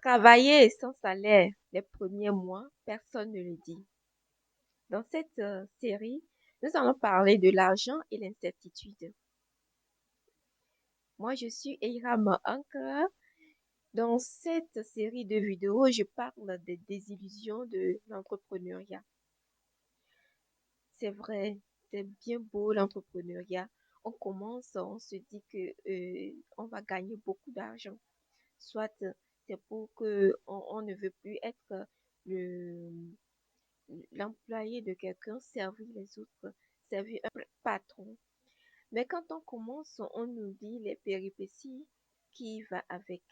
Travailler sans salaire les premiers mois, personne ne le dit. Dans cette série, nous allons parler de l'argent et l'incertitude. Moi, je suis Eiram Ankara. Dans cette série de vidéos, je parle des désillusions de l'entrepreneuriat. C'est vrai, c'est bien beau l'entrepreneuriat. On commence, on se dit que on va gagner beaucoup d'argent. Soit c'est pour que on ne veut plus être le l'employé de quelqu'un, servir les autres, servir un patron. Mais quand on commence, on oublie les péripéties qui va avec.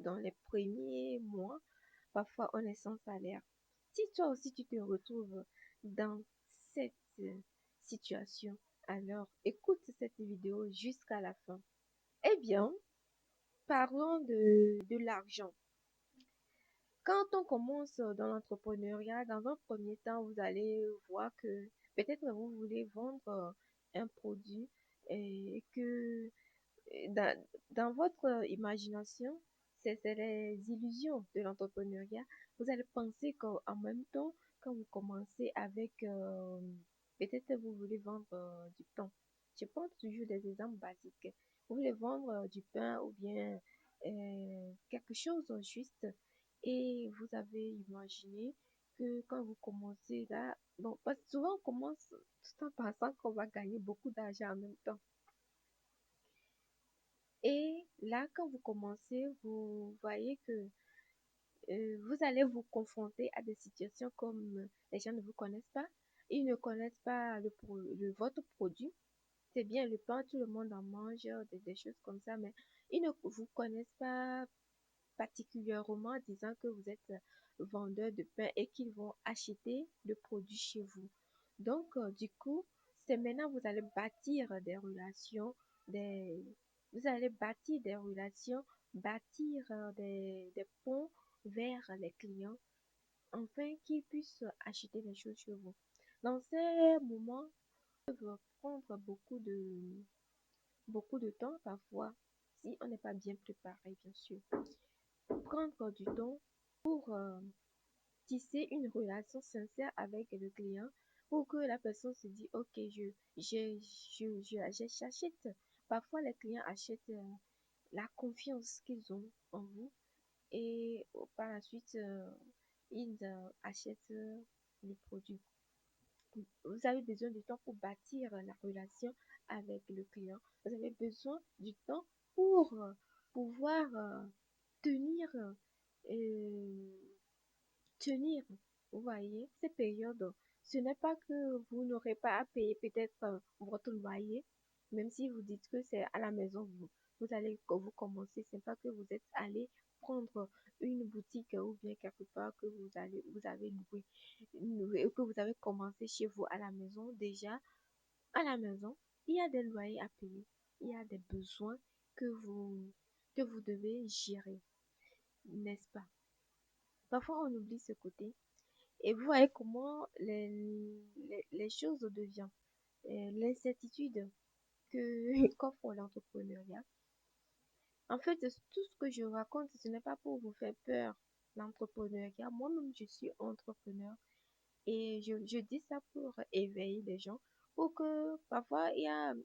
Dans les premiers mois, parfois on est sans salaire. Si toi aussi tu te retrouves dans cette situation, alors écoute cette vidéo jusqu'à la fin. Eh bien, parlons de l'argent. Quand on commence dans l'entrepreneuriat, dans un premier temps, vous allez voir que peut-être vous voulez vendre un produit et que dans, dans votre imagination, c'est les illusions de l'entrepreneuriat. Vous allez penser qu'en même temps, quand vous commencez avec, peut-être vous voulez vendre du pain. Je prends toujours des exemples basiques. Vous voulez vendre du pain ou bien quelque chose juste et vous avez imaginé que quand vous commencez là, bon, parce que souvent on commence tout en pensant qu'on va gagner beaucoup d'argent en même temps. Et là, quand vous commencez, vous voyez que vous allez vous confronter à des situations comme les gens ne vous connaissent pas, ils ne connaissent pas votre produit. C'est bien le pain, tout le monde en mange, des choses comme ça, mais ils ne vous connaissent pas particulièrement disant que vous êtes vendeur de pain et qu'ils vont acheter le produit chez vous. Donc, du coup, c'est maintenant vous allez bâtir des relations, des, vous allez bâtir des relations, bâtir des ponts vers les clients, afin qu'ils puissent acheter les choses chez vous. Dans ces moments, ça peut prendre beaucoup de temps parfois, si on n'est pas bien préparé, bien sûr. Prendre du temps pour tisser une relation sincère avec le client pour que la personne se dise, ok, j'achète. Parfois, les clients achètent la confiance qu'ils ont en vous et par la suite, ils achètent le produit. Vous avez besoin du temps pour bâtir la relation avec le client. Vous avez besoin du temps pour pouvoir tenir euh, tenir. Vous voyez, ces périodes, ce n'est pas que vous n'aurez pas à payer peut-être votre loyer, même si vous dites que c'est à la maison, vous allez, que vous commencez, c'est pas que vous êtes allé prendre une boutique ou bien quelque part que vous avez loué, ou que vous avez commencé chez vous à la maison. Déjà, à la maison, il y a des loyers à payer, il y a des besoins que que vous devez gérer, n'est-ce pas? Parfois, on oublie ce côté. Et vous voyez comment les choses deviennent. L'incertitude que qu'offre l'entrepreneuriat. En fait, tout ce que je raconte, ce n'est pas pour vous faire peur, l'entrepreneuriat. Moi-même, je suis entrepreneur et je dis ça pour éveiller les gens. Pour que parfois, il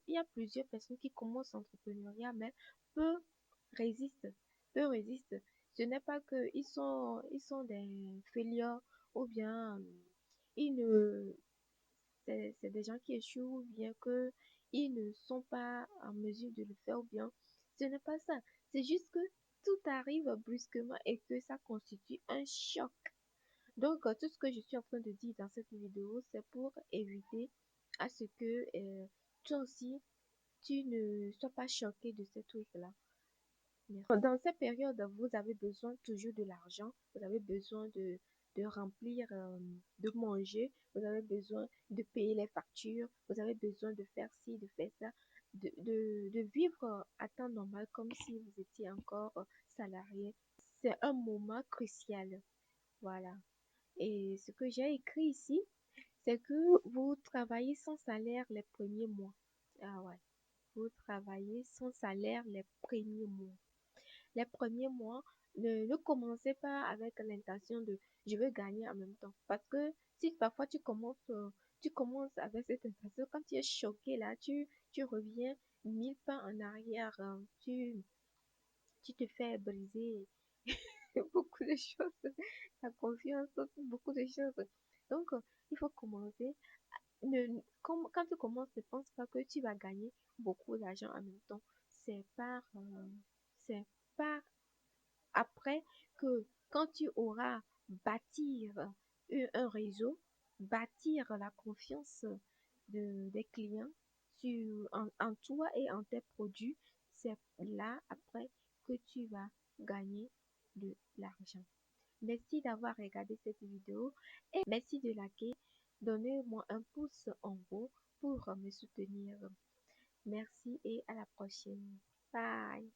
y a plusieurs personnes qui commencent l'entrepreneuriat, mais peu résistent. Peu résistent. Ce n'est pas que ils sont des fainéants ou bien ils ne, c'est des gens qui échouent, bien que ils ne sont pas en mesure de le faire, ou bien ce n'est pas ça. C'est juste que tout arrive brusquement et que ça constitue un choc. Donc, tout ce que je suis en train de dire dans cette vidéo, c'est pour éviter à ce que toi aussi, tu ne sois pas choqué de ce truc-là. Dans cette période, vous avez besoin toujours de l'argent, vous avez besoin de remplir, de manger, vous avez besoin de payer les factures, vous avez besoin de faire ci, de faire ça, de vivre à temps normal comme si vous étiez encore salarié. C'est un moment crucial. Voilà. Et ce que j'ai écrit ici, c'est que vous travaillez sans salaire les premiers mois. Ah ouais. Vous travaillez sans salaire les premiers mois. Les premiers mois, Ne commencez pas avec l'intention de je veux gagner en même temps. Parce que si parfois tu commences avec cette intention, quand tu es choqué là, tu reviens 1000 pas en arrière, tu te fais briser beaucoup de choses, ta confiance, beaucoup de choses. Donc, il faut commencer. Quand tu commences, ne pense pas que tu vas gagner beaucoup d'argent en même temps. C'est par, c'est par après que quand tu auras bâtir un réseau, bâtir la confiance des clients en toi et en tes produits, c'est là après que tu vas gagner de l'argent. Merci d'avoir regardé cette vidéo et merci de liker. Donnez-moi un pouce en haut pour me soutenir. Merci et à la prochaine. Bye.